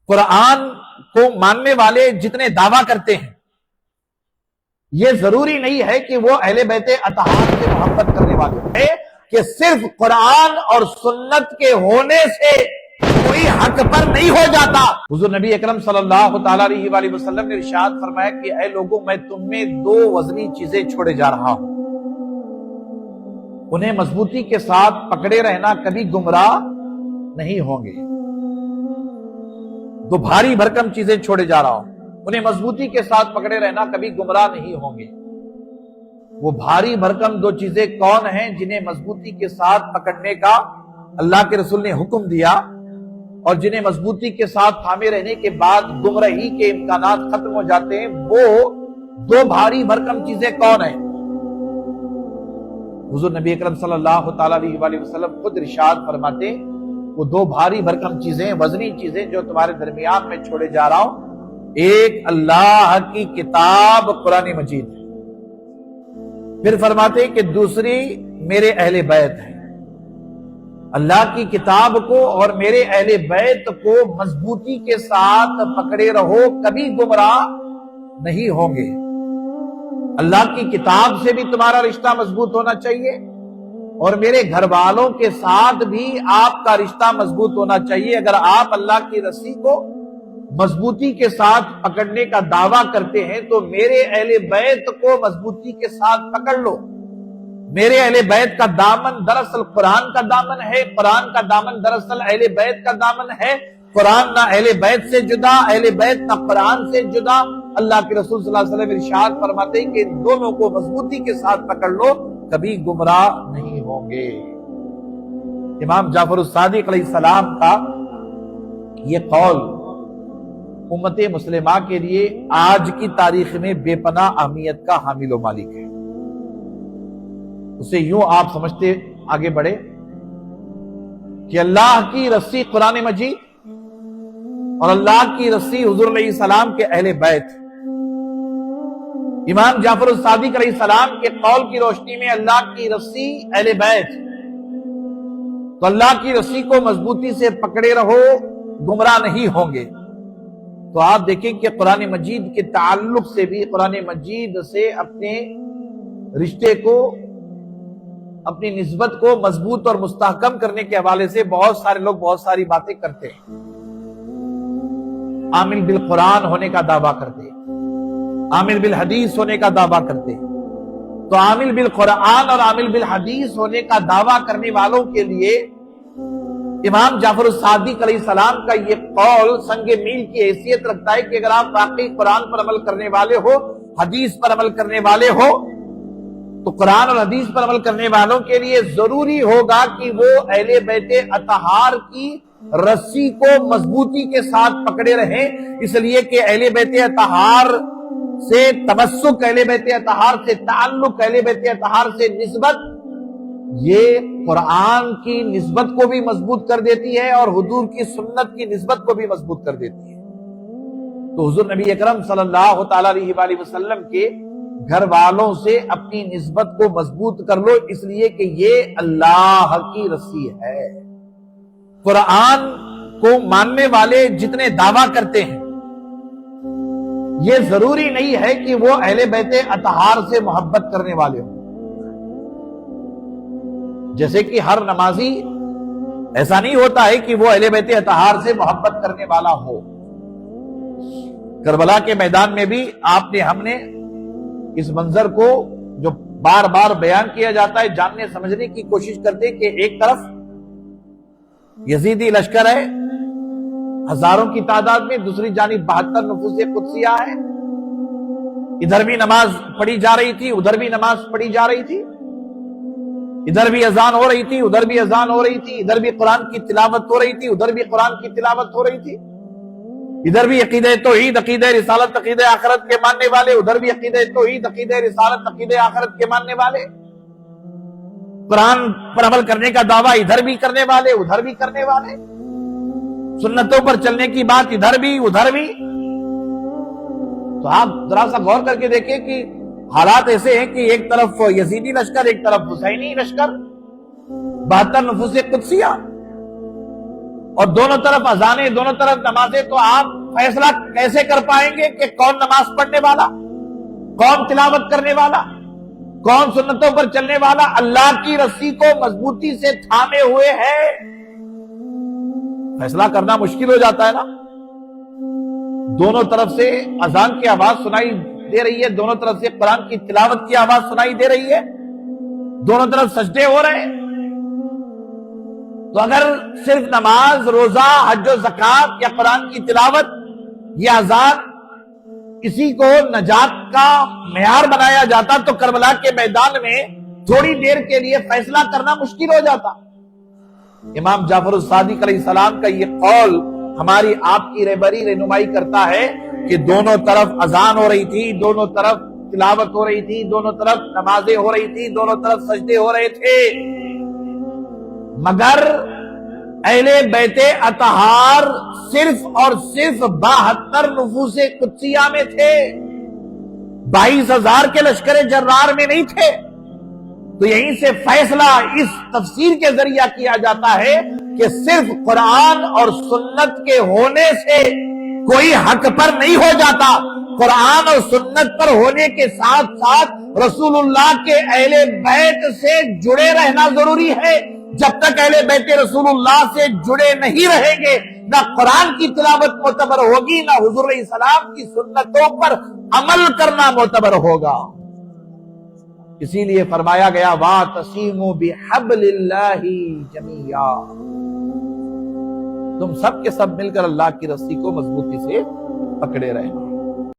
قرآن کو ماننے والے جتنے دعویٰ کرتے ہیں، یہ ضروری نہیں ہے کہ وہ اہل بیت اطہار سے محبت کرنے والے ہیں، کہ صرف قرآن اور سنت کے ہونے سے کوئی حق پر نہیں ہو جاتا۔ حضور نبی اکرم صلی اللہ تعالی علیہ وآلہ وسلم نے ارشاد فرمایا کہ اے لوگوں، میں تم میں دو وزنی چیزیں چھوڑے جا رہا ہوں، انہیں مضبوطی کے ساتھ پکڑے رہنا، کبھی گمراہ نہیں ہوں گے۔ دو بھاری بھرکم چیزیں چھوڑے جا رہا ہوں، انہیں مضبوطی کے ساتھ پکڑے رہنا، کبھی گمراہ نہیں ہوں گے۔ وہ بھاری بھرکم دو چیزیں کون ہیں جنہیں مضبوطی کے ساتھ پکڑنے کا اللہ کے رسول نے حکم دیا، اور جنہیں مضبوطی کے ساتھ تھامے رہنے کے بعد گمراہی کے امکانات ختم ہو جاتے ہیں؟ وہ دو بھاری بھرکم چیزیں کون ہیں؟ حضور نبی اکرم صلی اللہ تعالی علیہ وآلہ وسلم خود ارشاد فرماتے، وہ دو بھاری بھرکم چیزیں، وزنی چیزیں جو تمہارے درمیان میں چھوڑے جا رہا ہوں، ایک اللہ کی کتاب قرآن مجید ہے، پھر فرماتے کہ دوسری میرے اہل بیت ہے۔ اللہ کی کتاب کو اور میرے اہل بیت کو مضبوطی کے ساتھ پکڑے رہو، کبھی گمراہ نہیں ہوں گے۔ اللہ کی کتاب سے بھی تمہارا رشتہ مضبوط ہونا چاہیے، اور میرے گھر والوں کے ساتھ بھی آپ کا رشتہ مضبوط ہونا چاہیے۔ اگر آپ اللہ کی رسی کو مضبوطی کے ساتھ پکڑنے کا دعویٰ کرتے ہیں تو میرے اہل بیت کو مضبوطی کے ساتھ پکڑ لو۔ میرے اہل بیت کا دامن دراصل قرآن کا دامن ہے، قرآن کا دامن دراصل اہل بیت کا دامن ہے۔ قرآن نہ اہل بیت سے جدا، اہل بیت نہ قرآن سے جدا۔ اللہ کے رسول صلی اللہ علیہ وسلم ارشاد فرماتے ہیں کہ ان دونوں کو مضبوطی کے ساتھ پکڑ لو، کبھی گمراہ نہیں ہوں گے۔ امام جعفر الصادق علیہ السلام کا یہ قول امت مسلمہ کے لیے آج کی تاریخ میں بے پناہ اہمیت کا حامل و مالک ہے۔ اسے یوں آپ سمجھتے آگے بڑھے کہ اللہ کی رسی قرآن مجید اور اللہ کی رسی حضور علیہ السلام کے اہل بیت۔ امام جعفر الصادق علیہ السلام کے قول کی روشنی میں اللہ کی رسی اہل بیت، تو اللہ کی رسی کو مضبوطی سے پکڑے رہو، گمراہ نہیں ہوں گے۔ تو آپ دیکھیں کہ قرآن مجید کے تعلق سے بھی، قرآن مجید سے اپنے رشتے کو، اپنی نسبت کو مضبوط اور مستحکم کرنے کے حوالے سے بہت سارے لوگ بہت ساری باتیں کرتے ہیں۔ عامل بالقرآن ہونے کا دعویٰ کرتے ہیں، عامل بالحدیث ہونے کا دعویٰ کرتے ہیں۔ تو عامل بالقرآن اور عامل بالحدیث ہونے کا دعویٰ کرنے والوں کے لیے امام جعفر الصادق علیہ السلام کا یہ قول سنگ میل کی حیثیت رکھتا ہے کہ اگر آپ واقعی قرآن پر عمل کرنے والے ہو، حدیث پر عمل کرنے والے ہو، تو قرآن اور حدیث پر عمل کرنے والوں کے لیے ضروری ہوگا کہ وہ اہل بیت اطہار کی رسی کو مضبوطی کے ساتھ پکڑے رہیں، اس لیے کہ اہل بیت اطہار سے تمسک، اہل بیت اطہار سے تعلق، اہل بیت اطہار سے نسبت، یہ قرآن کی نسبت کو بھی مضبوط کر دیتی ہے اور حضور کی سنت کی نسبت کو بھی مضبوط کر دیتی ہے۔ تو حضور نبی اکرم صلی اللہ تعالی علیہ وآلہ وسلم کے گھر والوں سے اپنی نسبت کو مضبوط کر لو، اس لیے کہ یہ اللہ کی رسی ہے۔ قرآن کو ماننے والے جتنے دعویٰ کرتے ہیں، یہ ضروری نہیں ہے کہ وہ اہل بیت اطہار سے محبت کرنے والے ہوں۔ جیسے کہ ہر نمازی ایسا نہیں ہوتا ہے کہ وہ اہل بیت اطہار سے محبت کرنے والا ہو۔ کربلا کے میدان میں بھی ہم نے اس منظر کو جو بار بار بیان کیا جاتا ہے جاننے سمجھنے کی کوشش کرتے کہ ایک طرف یزیدی لشکر ہے ہزاروں کی تعداد میں، دوسری جانب 72 نفوس قدسیہ ہے، ادھر بھی نماز پڑھی جا رہی تھی، ادھر بھی نماز پڑھی جا رہی تھی، ادھر بھی اذان ہو رہی تھی، ادھر بھی اذان ہو رہی تھی، ادھر بھی قرآن کی تلاوت ہو رہی تھی، ادھر بھی قرآن کی تلاوت ہو رہی تھی، ادھر بھی عقیدہ توحید، عقیدہ رسالت، عقیدہ آخرت کے ماننے والے، ادھر بھی عقیدہ توحید، عقیدہ رسالت، عقیدہ آخرت کے ماننے والے، قرآن پر عمل کرنے کا دعویٰ ادھر بھی کرنے والے، ادھر بھی کرنے والے، سنتوں پر چلنے کی بات ادھر بھی ادھر بھی۔ تو آپ ذرا سا غور کر کے دیکھیں کہ حالات ایسے ہیں کہ ایک طرف یزیدی لشکر، ایک طرف حسینی لشکر، 72 نفوس قدسیہ، اور دونوں طرف اذانیں، دونوں طرف نمازیں، تو آپ فیصلہ کیسے کر پائیں گے کہ کون نماز پڑھنے والا، کون تلاوت کرنے والا، کون سنتوں پر چلنے والا؟ اللہ کی رسی کو مضبوطی سے تھامے ہوئے ہے، فیصلہ کرنا مشکل ہو جاتا ہے نا۔ دونوں طرف سے اذان کی آواز سنائی دے رہی ہے، دونوں طرف سے قرآن کی تلاوت کی آواز سنائی دے رہی ہے، دونوں طرف سجدے ہو رہے ہیں۔ تو اگر صرف نماز، روزہ، حج و زکات یا قرآن کی تلاوت یا اذان کسی کو نجات کا معیار بنایا جاتا تو کربلا کے میدان میں تھوڑی دیر کے لیے فیصلہ کرنا مشکل ہو جاتا۔ امام جعفر الصادق علیہ السلام کا یہ قول ہماری آپ کی رہنمائی کرتا ہے کہ دونوں طرف اذان ہو رہی تھی، دونوں طرف تلاوت ہو رہی تھی، دونوں طرف نمازیں ہو رہی تھی، دونوں طرف سجدے ہو رہے تھے، مگر اہل بیت اطہار صرف اور صرف 72 نفوس قدسیہ میں تھے، 22,000 کے لشکر جرار میں نہیں تھے۔ تو یہیں سے فیصلہ اس تفسیر کے ذریعہ کیا جاتا ہے کہ صرف قرآن اور سنت کے ہونے سے کوئی حق پر نہیں ہو جاتا، قرآن اور سنت پر ہونے کے ساتھ ساتھ رسول اللہ کے اہل بیت سے جڑے رہنا ضروری ہے۔ جب تک اہل بیت رسول اللہ سے جڑے نہیں رہیں گے، نہ قرآن کی تلاوت معتبر ہوگی، نہ حضور علیہ السلام کی سنتوں پر عمل کرنا معتبر ہوگا۔ اسی لیے فرمایا گیا وَاعْتَصِمُوا بِحَبْلِ اللَّهِ جَمِيعًا، تم سب کے سب مل کر اللہ کی رسی کو مضبوطی سے پکڑے رہے۔